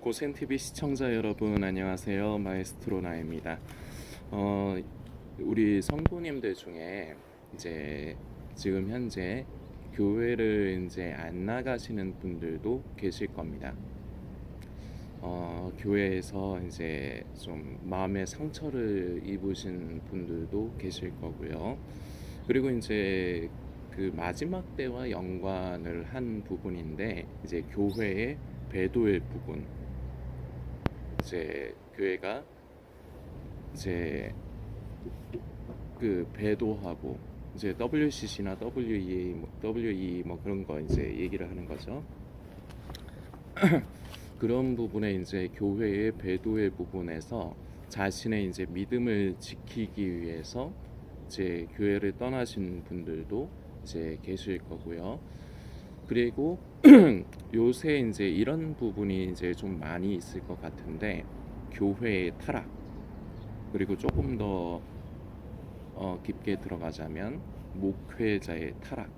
고센TV 시청자 여러분 안녕하세요. 마에스트로 나입니다. 우리 성도님들 중에 이제 지금 현재 교회를 이제 안 나가시는 분들도 계실 겁니다. 교회에서 이제 좀 마음의 상처를 입으신 분들도 계실 거고요. 그리고 이제 그 마지막 때와 연관을 한 부분인데 이제 교회의 배도의 부분, 이제 교회가 이제 그 배도하고 이제 WCC나 WE 뭐 그런 거 이제 얘기를 하는 거죠. 그런 부분에 이제 교회의 배도의 부분에서 자신의 이제 믿음을 지키기 위해서 이제 교회를 떠나신 분들도 이제 계실 거고요. 그리고 요새 이제 이런 부분이 이제 좀 많이 있을 것 같은데, 교회의 타락, 그리고 조금 더 깊게 들어가자면 목회자의 타락,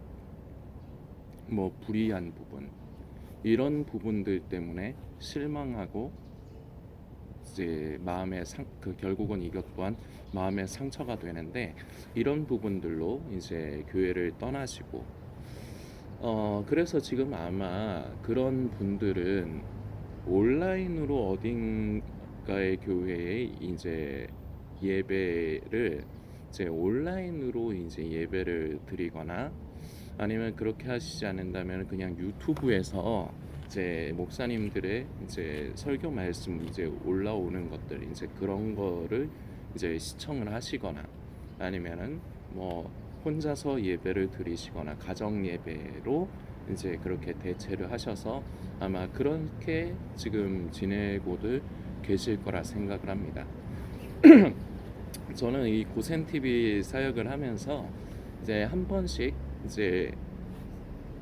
뭐 불의한 부분, 이런 부분들 때문에 실망하고 이제 결국은 이것 또한 마음의 상처가 되는데, 이런 부분들로 이제 교회를 떠나시고 그래서 지금 아마 그런 분들은 온라인으로 어딘가의 교회에 이제 예배를 이제 온라인으로 이제 예배를 드리거나, 아니면 그렇게 하시지 않는다면 그냥 유튜브에서 이제 목사님들의 이제 설교 말씀 이제 올라오는 것들, 이제 그런 거를 이제 시청을 하시거나, 아니면은 뭐 혼자서 예배를 드리시거나 가정 예배로 이제 그렇게 대체를 하셔서 아마 그렇게 지금 지내고들 계실 거라 생각을 합니다. 저는 이 고센 TV 사역을 하면서 이제 한 번씩 이제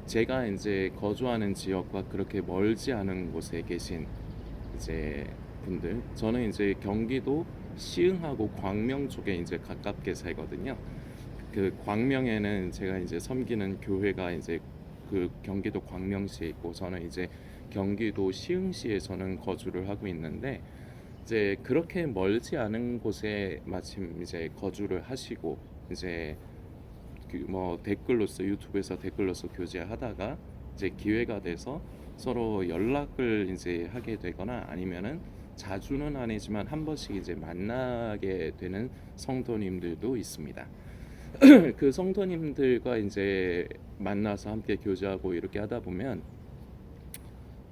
제가 이제 거주하는 지역과 그렇게 멀지 않은 곳에 계신 이제 분들, 저는 이제 경기도 시흥하고 광명 쪽에 이제 가깝게 살거든요. 그 광명에는 제가 이제 섬기는 교회가 이제 그 경기도 광명시에 있고, 저는 이제 경기도 시흥시에 저는 거주를 하고 있는데, 이제 그렇게 멀지 않은 곳에 마침 이제 거주를 하시고, 이제 뭐 댓글로서 유튜브에서 댓글로서 교제하다가 이제 기회가 돼서 서로 연락을 이제 하게 되거나, 아니면은 자주는 아니지만 한 번씩 이제 만나게 되는 성도님들도 있습니다. 그 성도님들과 이제 만나서 함께 교제하고 이렇게 하다 보면,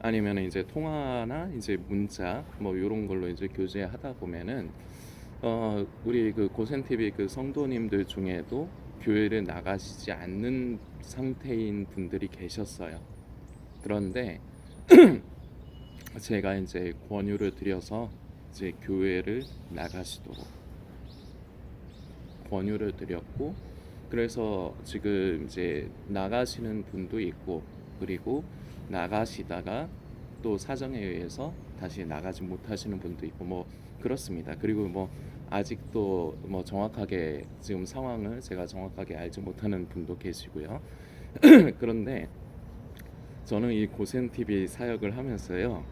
아니면 이제 통화나 이제 문자 뭐 이런 걸로 이제 교제하다 보면은 우리 그 고센 TV 그 성도님들 중에도 교회를 나가시지 않는 상태인 분들이 계셨어요. 그런데 제가 이제 권유를 드려서 이제 교회를 나가시도록 권유를 드렸고, 그래서 지금 이제 나가시는 분도 있고, 그리고 나가시다가 또 사정에 의해서 다시 나가지 못하시는 분도 있고, 뭐 그렇습니다. 그리고 뭐 아직도 뭐 정확하게 지금 상황을 제가 정확하게 알지 못하는 분도 계시고요. 그런데 저는 이 고센 TV 사역을 하면서요,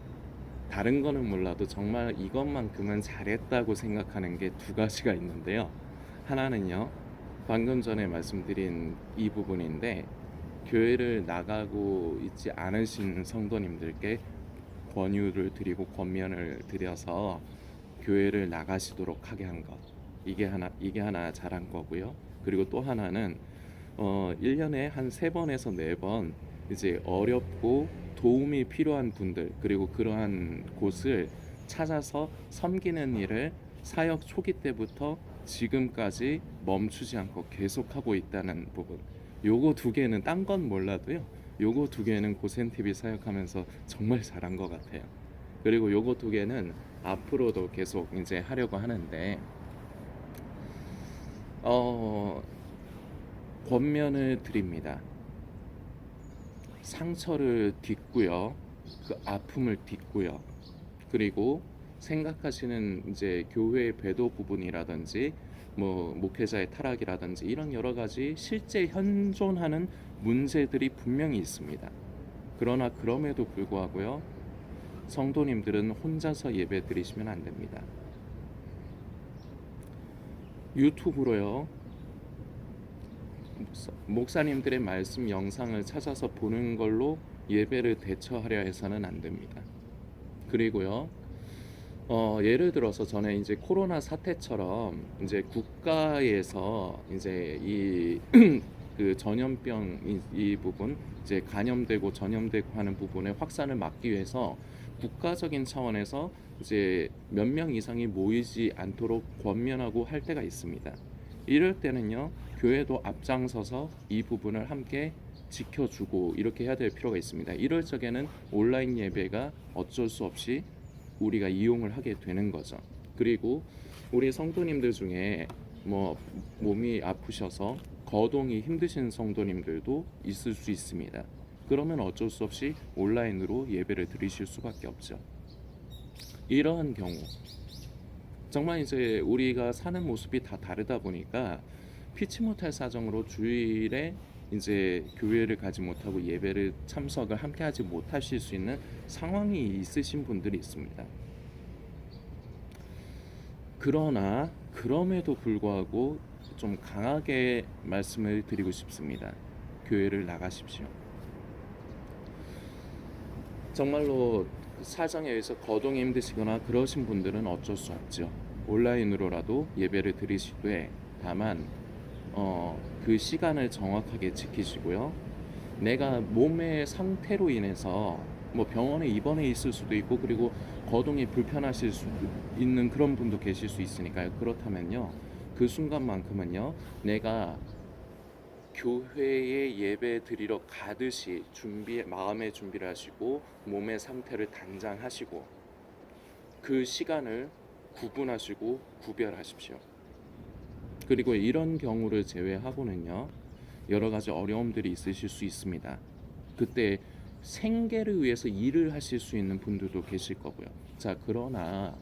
다른 거는 몰라도 정말 이것만큼은 잘했다고 생각하는 게 두 가지가 있는데요. 하나는요, 방금 전에 말씀드린 이 부분인데, 교회를 나가고 있지 않으신 성도님들께 권유를 드리고 권면을 드려서 교회를 나가시도록 하게 한 것, 이게 하나 잘한 거고요. 그리고 또 하나는 1년에 한 3번에서 4번 이제 어렵고 도움이 필요한 분들, 그리고 그러한 곳을 찾아서 섬기는 일을 사역 초기 때부터 지금까지 멈추지 않고 계속하고 있다는 부분, 요거 두 개는 딴 건 몰라도요, 요거 두 개는 고센 TV 사역하면서 정말 잘한 것 같아요. 그리고 요거 두 개는 앞으로도 계속 이제 하려고 하는데, 권면을 드립니다. 상처를 딛고요, 그 아픔을 딛고요, 그리고 생각하시는 이제 교회의 배도 부분이라든지 뭐 목회자의 타락이라든지 이런 여러 가지 실제 현존하는 문제들이 분명히 있습니다. 그러나 그럼에도 불구하고요, 성도님들은 혼자서 예배 드리시면 안 됩니다. 유튜브로요. 목사님들의 말씀 영상을 찾아서 보는 걸로 예배를 대처하려 해서는 안 됩니다. 그리고요. 예를 들어서 전에 이제 코로나 사태처럼 이제 국가에서 이제 이 그 전염병 이 부분 이제 감염되고 전염되고 하는 부분의 확산을 막기 위해서 국가적인 차원에서 이제 몇 명 이상이 모이지 않도록 권면하고 할 때가 있습니다. 이럴 때는요, 교회도 앞장서서 이 부분을 함께 지켜주고 이렇게 해야 될 필요가 있습니다. 이럴 적에는 온라인 예배가 어쩔 수 없이 우리가 이용을 하게 되는 거죠. 그리고 우리 성도님들 중에 뭐 몸이 아프셔서 거동이 힘드신 성도님들도 있을 수 있습니다. 그러면 어쩔 수 없이 온라인으로 예배를 드리실 수밖에 없죠. 이러한 경우 정말 이제 우리가 사는 모습이 다 다르다 보니까 피치 못할 사정으로 주일에 이제 교회를 가지 못하고 예배를 참석을 함께 하지 못하실 수 있는 상황이 있으신 분들이 있습니다. 그러나 그럼에도 불구하고 좀 강하게 말씀을 드리고 싶습니다. 교회를 나가십시오. 정말로 사정에 의해서 거동이 힘드시거나 그러신 분들은 어쩔 수 없죠. 온라인으로라도 예배를 드리시되 다만 그 시간을 정확하게 지키시고요. 내가 몸의 상태로 인해서 뭐 병원에 입원해 있을 수도 있고 그리고 거동이 불편하실 수 있는 그런 분도 계실 수 있으니까요. 그렇다면요, 그 순간만큼은요, 내가 교회에 예배 드리러 가듯이 마음의 준비를 하시고 몸의 상태를 단장하시고 그 시간을 구분하시고 구별하십시오. 그리고 이런 경우를 제외하고는요, 여러 가지 어려움들이 있으실 수 있습니다. 그때 생계를 위해서 일을 하실 수 있는 분들도 계실 거고요. 자, 그러나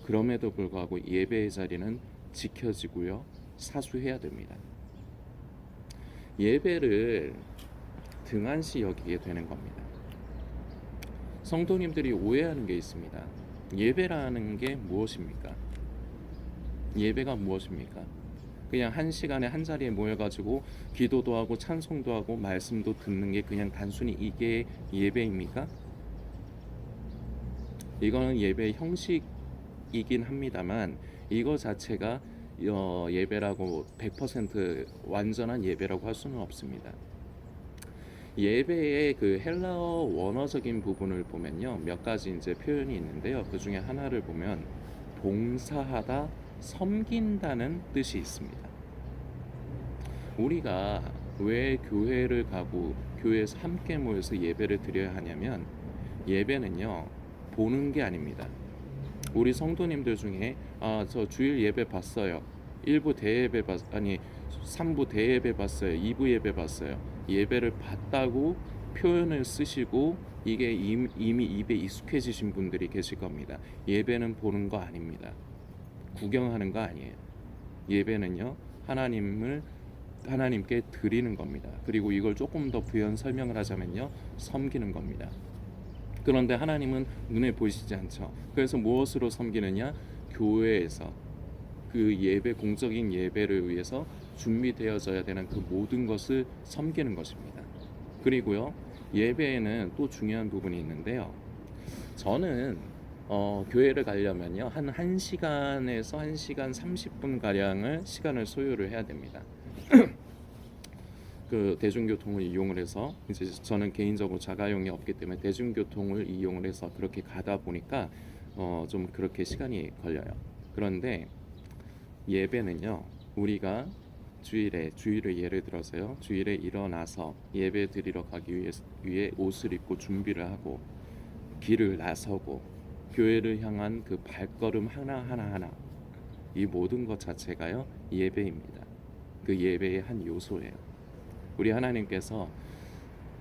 그럼에도 불구하고 예배의 자리는 지켜지고요, 사수해야 됩니다. 예배를 등한시 여기게 되는 겁니다. 성도님들이 오해하는 게 있습니다. 예배라는 게 무엇입니까? 예배가 무엇입니까? 그냥 한 시간에 한 자리에 모여가지고 기도도 하고 찬송도 하고 말씀도 듣는 게 그냥 단순히 이게 예배입니까? 이거는 예배의 형식이긴 합니다만 이거 자체가 예배라고 100% 완전한 예배라고 할 수는 없습니다. 예배의 그 헬라어 원어적인 부분을 보면요, 몇 가지 이제 표현이 있는데요. 그 중에 하나를 보면 봉사하다, 섬긴다는 뜻이 있습니다. 우리가 왜 교회를 가고 교회에서 함께 모여서 예배를 드려야 하냐면 예배는요, 보는 게 아닙니다. 우리 성도님들 중에 저 주일 예배 봤어요. 1부 대예배 3부 대예배 봤어요. 2부 예배 봤어요. 예배를 봤다고 표현을 쓰시고 이게 이미 입에 익숙해지신 분들이 계실 겁니다. 예배는 보는 거 아닙니다. 구경하는 거 아니에요. 예배는요, 하나님께 드리는 겁니다. 그리고 이걸 조금 더 부연 설명을 하자면요, 섬기는 겁니다. 그런데 하나님은 눈에 보이시지 않죠. 그래서 무엇으로 섬기느냐? 교회에서 그 예배, 공적인 예배를 위해서 준비되어져야 되는 그 모든 것을 섬기는 것입니다. 그리고요, 예배에는 또 중요한 부분이 있는데요. 저는 교회를 가려면요, 한 1시간에서 1시간 30분 가량을 시간을 소요를 해야 됩니다. 그 대중교통을 이용을 해서 이제 저는 개인적으로 자가용이 없기 때문에 대중교통을 이용을 해서 그렇게 가다 보니까 좀 그렇게 시간이 걸려요. 그런데 예배는요, 우리가 주일에 예를 들어서요, 주일에 일어나서 예배 드리러 가기 위해 옷을 입고 준비를 하고 길을 나서고 교회를 향한 그 발걸음 하나 이 모든 것 자체가요, 예배입니다. 그 예배의 한 요소예요. 우리 하나님께서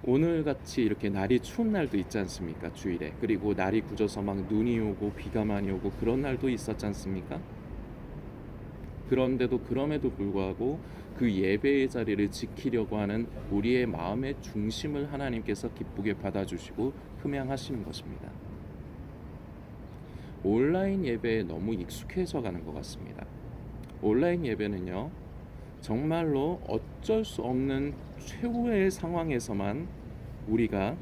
오늘같이 이렇게 날이 추운 날도 있지 않습니까? 주일에. 그리고 날이 굳어서 막 눈이 오고 비가 많이 오고 그런 날도 있었지 않습니까? 그런데도 그럼에도 불구하고 그 예배의 자리를 지키려고 하는 우리의 마음의 중심을 하나님께서 기쁘게 받아주시고 흠양하시는 것입니다. 온라인 예배에 너무 익숙해져 가는 것 같습니다. 온라인 예배는요, 정말로 어쩔 수 없는 최후의 상황에서만 우리가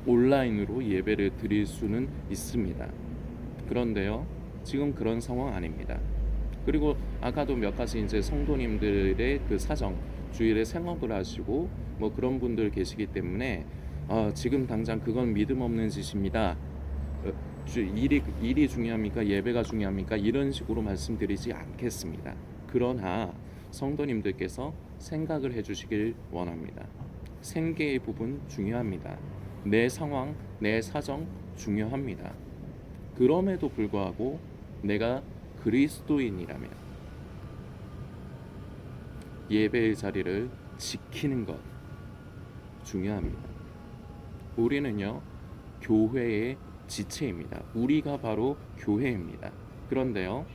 온라인으로 예배를 드릴 수는 있습니다. 그런데요, 지금 그런 상황 아닙니다. 그리고 아까도 몇 가지 이제 성도님들의 그 사정, 주일에 생업을 하시고 뭐 그런 분들 계시기 때문에 지금 당장 그건 믿음 없는 짓입니다. 일이 중요합니까? 예배가 중요합니까? 이런 식으로 말씀드리지 않겠습니다. 그러나 성도님들께서 생각을 해주시길 원합니다. 생계의 부분 중요합니다. 내 상황, 내 사정 중요합니다. 그럼에도 불구하고 내가 그리스도인이라면 예배의 자리를 지키는 것 중요합니다. 우리는요, 교회의 지체입니다. 우리가 바로 교회입니다. 그런데요,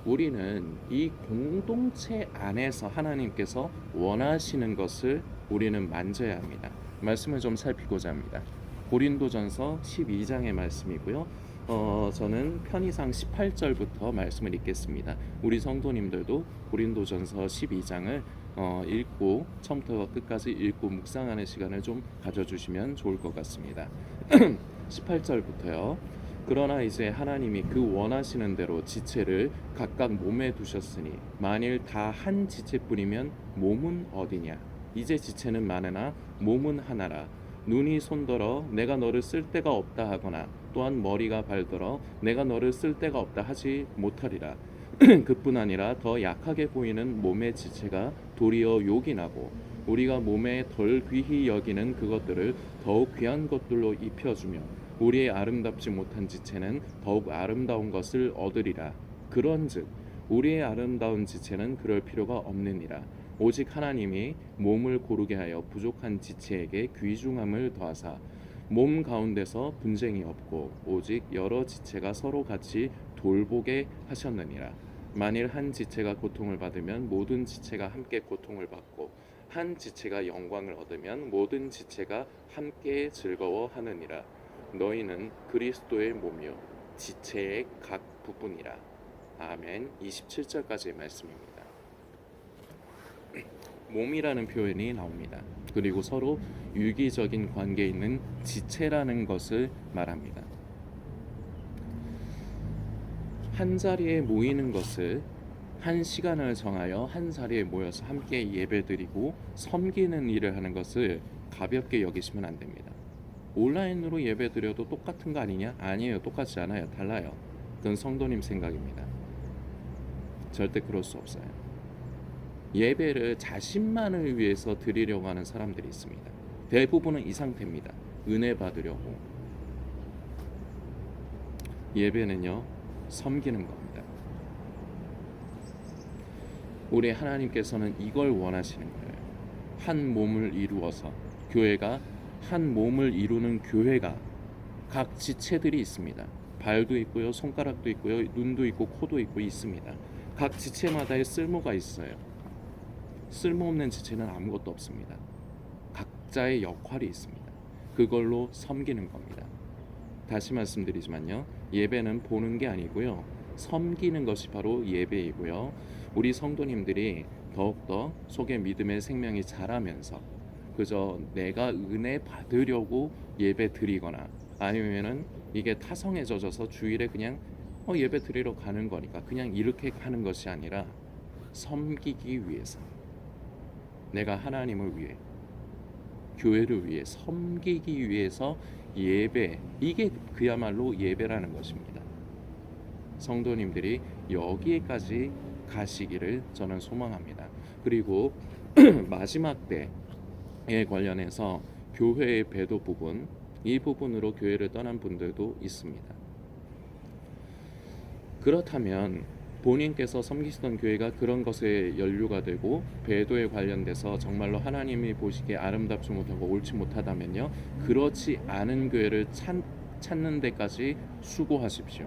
우리는 이 공동체 안에서 하나님께서 원하시는 것을 우리는 만져야 합니다. 말씀을 좀 살피고자 합니다. 고린도전서 12장의 말씀이고요. 저는 편의상 18절부터 말씀을 읽겠습니다. 우리 성도님들도 고린도전서 12장을 읽고 처음부터 끝까지 읽고 묵상하는 시간을 좀 가져주시면 좋을 것 같습니다. 18절부터요. 그러나 이제 하나님이 그 원하시는 대로 지체를 각각 몸에 두셨으니 만일 다 한 지체뿐이면 몸은 어디냐? 이제 지체는 많으나 몸은 하나라. 눈이 손더러 내가 너를 쓸 데가 없다 하거나 또한 머리가 발더러 내가 너를 쓸 데가 없다 하지 못하리라. 그뿐 아니라 더 약하게 보이는 몸의 지체가 도리어 욕이 나고 우리가 몸에 덜 귀히 여기는 그것들을 더욱 귀한 것들로 입혀주며 우리의 아름답지 못한 지체는 더욱 아름다운 것을 얻으리라. 그런즉 우리의 아름다운 지체는 그럴 필요가 없느니라. 오직 하나님이 몸을 고르게 하여 부족한 지체에게 귀중함을 더하사 몸 가운데서 분쟁이 없고 오직 여러 지체가 서로 같이 돌보게 하셨느니라. 만일 한 지체가 고통을 받으면 모든 지체가 함께 고통을 받고 한 지체가 영광을 얻으면 모든 지체가 함께 즐거워하느니라. 너희는 그리스도의 몸이요 지체의 각 부분이라. 아멘. 27절까지의 말씀입니다. 몸이라는 표현이 나옵니다. 그리고 서로 유기적인 관계에 있는 지체라는 것을 말합니다. 한 자리에 모이는 것을 한 시간을 정하여 한 자리에 모여서 함께 예배드리고 섬기는 일을 하는 것을 가볍게 여기시면 안 됩니다. 온라인으로 예배드려도 똑같은 거 아니냐? 아니에요. 똑같지 않아요. 달라요. 그건 성도님 생각입니다. 절대 그럴 수 없어요. 예배를 자신만을 위해서 드리려고 하는 사람들이 있습니다. 대부분은 이 상태입니다. 은혜 받으려고. 예배는요, 섬기는 겁니다. 우리 하나님께서는 이걸 원하시는 거예요. 한 몸을 이루어서 교회가 한 몸을 이루는 교회가 각 지체들이 있습니다. 발도 있고요, 손가락도 있고요, 눈도 있고 코도 있고 있습니다. 각 지체마다의 쓸모가 있어요. 쓸모없는 지체는 아무것도 없습니다. 각자의 역할이 있습니다. 그걸로 섬기는 겁니다. 다시 말씀드리지만요, 예배는 보는 게 아니고요, 섬기는 것이 바로 예배이고요. 우리 성도님들이 더욱더 속에 믿음의 생명이 자라면서 그저 내가 은혜 받으려고 예배 드리거나 아니면은 이게 타성에 젖어서 주일에 그냥 예배 드리러 가는 거니까 그냥 이렇게 하는 것이 아니라 섬기기 위해서, 내가 하나님을 위해, 교회를 위해 섬기기 위해서 예배, 이게 그야말로 예배라는 것입니다. 성도님들이 여기에까지 가시기를 저는 소망합니다. 그리고 마지막 때에 관련해서 교회의 배도 부분, 이 부분으로 교회를 떠난 분들도 있습니다. 그렇다면 본인께서 섬기시던 교회가 그런 것에 연루가 되고 배도에 관련돼서 정말로 하나님이 보시기에 아름답지 못하고 옳지 못하다면요, 그렇지 않은 교회를 찾는 데까지 수고하십시오.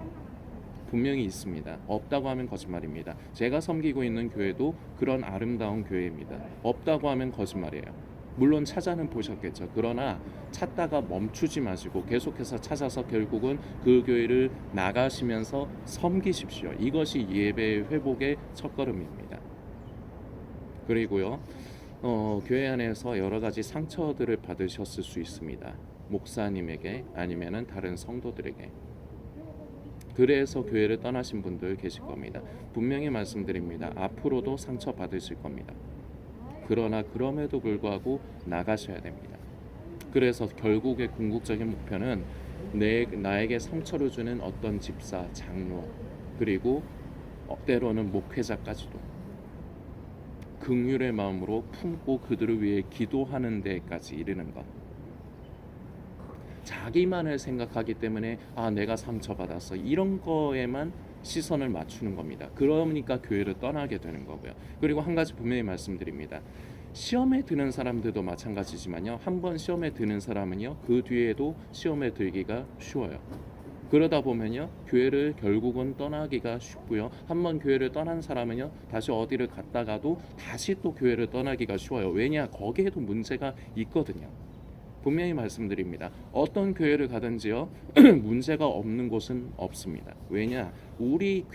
분명히 있습니다. 없다고 하면 거짓말입니다. 제가 섬기고 있는 교회도 그런 아름다운 교회입니다. 없다고 하면 거짓말이에요. 물론 찾아는 보셨겠죠. 그러나 찾다가 멈추지 마시고 계속해서 찾아서 결국은 그 교회를 나가시면서 섬기십시오. 이것이 예배 회복의 첫걸음입니다. 그리고요, 교회 안에서 여러 가지 상처들을 받으셨을 수 있습니다. 목사님에게 아니면은 다른 성도들에게. 그래서 교회를 떠나신 분들 계실 겁니다. 분명히 말씀드립니다. 앞으로도 상처 받으실 겁니다. 그러나 그럼에도 불구하고 나가셔야 됩니다. 그래서 결국의 궁극적인 목표는 나에게 상처를 주는 어떤 집사, 장로, 그리고 때로는 목회자까지도 긍휼의 마음으로 품고 그들을 위해 기도하는 데까지 이르는 것. 자기만을 생각하기 때문에 내가 상처받았어, 이런 거에만 시선을 맞추는 겁니다. 그러니까 교회를 떠나게 되는 거고요. 그리고 한 가지 분명히 말씀드립니다. 시험에 드는 사람들도 마찬가지지만요, 한 번 시험에 드는 사람은요, 그 뒤에도 시험에 들기가 쉬워요. 그러다 보면요, 교회를 결국은 떠나기가 쉽고요, 한 번 교회를 떠난 사람은요, 다시 어디를 갔다가도 다시 또 교회를 떠나기가 쉬워요. 왜냐? 거기에도 문제가 있거든요. 분명히 말씀드립니다. 어떤 교회를 가든지요, 문제가 없는 곳은 없습니다. 왜냐? 우리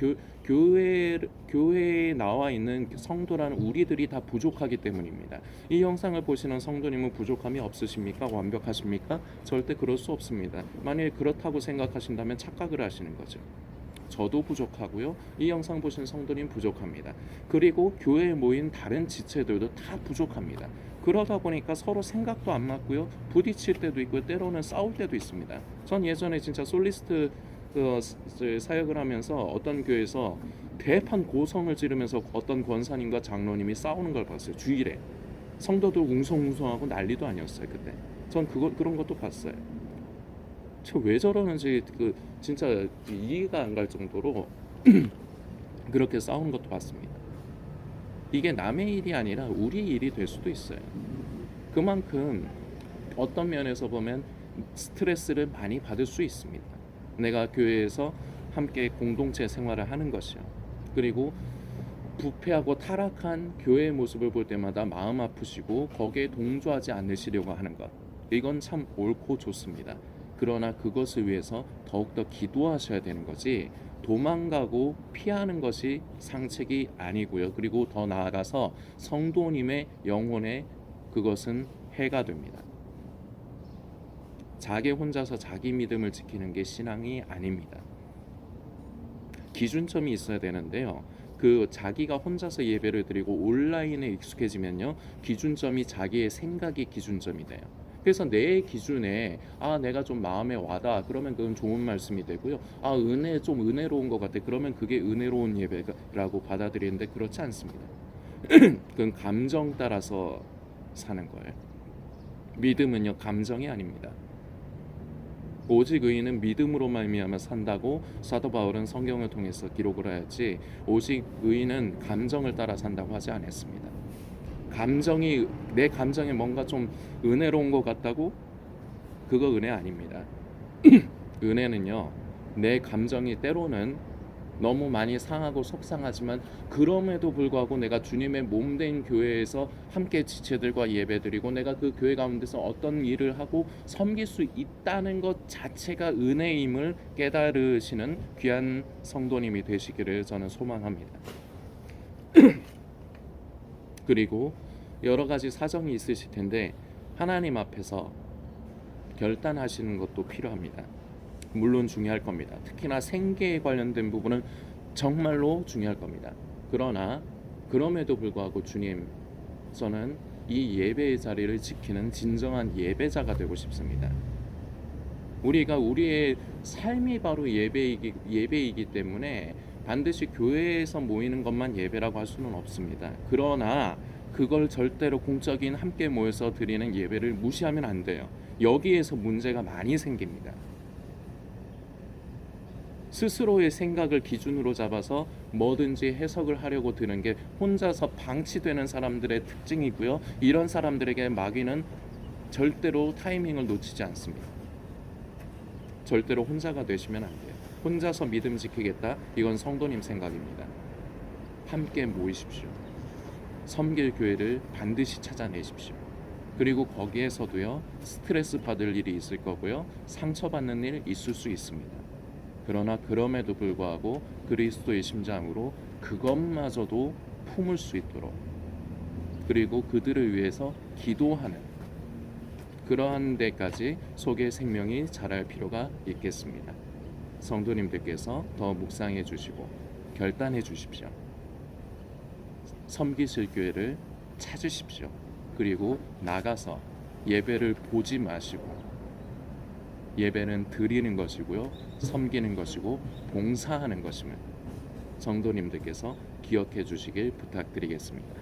교회에 나와 있는 성도라는 우리들이 다 부족하기 때문입니다. 이 영상을 보시는 성도님은 부족함이 없으십니까? 완벽하십니까? 절대 그럴 수 없습니다. 만일 그렇다고 생각하신다면 착각을 하시는 거죠. 저도 부족하고요, 이 영상 보신 성도님 부족합니다. 그리고 교회에 모인 다른 지체들도 다 부족합니다. 그러다 보니까 서로 생각도 안 맞고요, 부딪힐 때도 있고요, 때로는 싸울 때도 있습니다. 전 예전에 진짜 솔리스트 사역을 하면서 어떤 교회에서 대판 고성을 지르면서 어떤 권사님과 장로님이 싸우는 걸 봤어요. 주일에 성도들 웅성웅성하고 난리도 아니었어요. 그때 전 그런 것도 봤어요. 저 왜 저러는지 진짜 이해가 안 갈 정도로 그렇게 싸우는 것도 봤습니다. 이게 남의 일이 아니라 우리 일이 될 수도 있어요. 그만큼 어떤 면에서 보면 스트레스를 많이 받을 수 있습니다. 내가 교회에서 함께 공동체 생활을 하는 것이요, 그리고 부패하고 타락한 교회의 모습을 볼 때마다 마음 아프시고 거기에 동조하지 않으시려고 하는 것, 이건 참 옳고 좋습니다. 그러나 그것을 위해서 더욱더 기도하셔야 되는 거지, 도망가고 피하는 것이 상책이 아니고요. 그리고 더 나아가서 성도님의 영혼에 그것은 해가 됩니다. 자기 혼자서 자기 믿음을 지키는 게 신앙이 아닙니다. 기준점이 있어야 되는데요, 자기가 혼자서 예배를 드리고 온라인에 익숙해지면요, 기준점이 자기의 생각이 기준점이 돼요. 그래서 내 기준에 내가 좀 마음에 와다, 그러면 그건 좋은 말씀이 되고요, 좀 은혜로운 것 같아, 그러면 그게 은혜로운 예배라고 받아들이는데 그렇지 않습니다. 그건 감정 따라서 사는 거예요. 믿음은요, 감정이 아닙니다. 오직 의인은 믿음으로 말미암아 산다고 사도 바울은 성경을 통해서 기록을 하였지, 오직 의인은 감정을 따라 산다고 하지 않았습니다. 내 감정에 뭔가 좀 은혜로운 것 같다고? 그거 은혜 아닙니다. 은혜는요, 내 감정이 때로는 너무 많이 상하고 속상하지만 그럼에도 불구하고 내가 주님의 몸된 교회에서 함께 지체들과 예배드리고 내가 그 교회 가운데서 어떤 일을 하고 섬길 수 있다는 것 자체가 은혜임을 깨달으시는 귀한 성도님이 되시기를 저는 소망합니다. 그리고 여러 가지 사정이 있으실 텐데 하나님 앞에서 결단하시는 것도 필요합니다. 물론 중요할 겁니다. 특히나 생계에 관련된 부분은 정말로 중요할 겁니다. 그러나 그럼에도 불구하고 주님, 저는 이 예배의 자리를 지키는 진정한 예배자가 되고 싶습니다. 우리의 삶이 바로 예배이기 때문에 반드시 교회에서 모이는 것만 예배라고 할 수는 없습니다. 그러나 그걸 절대로 공적인 함께 모여서 드리는 예배를 무시하면 안 돼요. 여기에서 문제가 많이 생깁니다. 스스로의 생각을 기준으로 잡아서 뭐든지 해석을 하려고 드는 게 혼자서 방치되는 사람들의 특징이고요. 이런 사람들에게 마귀는 절대로 타이밍을 놓치지 않습니다. 절대로 혼자가 되시면 안 돼요. 혼자서 믿음 지키겠다. 이건 성도님 생각입니다. 함께 모이십시오. 섬길 교회를 반드시 찾아내십시오. 그리고 거기에서도요, 스트레스 받을 일이 있을 거고요, 상처받는 일 있을 수 있습니다. 그러나 그럼에도 불구하고 그리스도의 심장으로 그것마저도 품을 수 있도록, 그리고 그들을 위해서 기도하는 그러한 데까지 속의 생명이 자랄 필요가 있겠습니다. 성도님들께서 더 묵상해 주시고 결단해 주십시오. 섬기실 교회를 찾으십시오. 그리고 나가서 예배를 보지 마시고, 예배는 드리는 것이고요, 섬기는 것이고 봉사하는 것임을 성도님들께서 기억해 주시길 부탁드리겠습니다.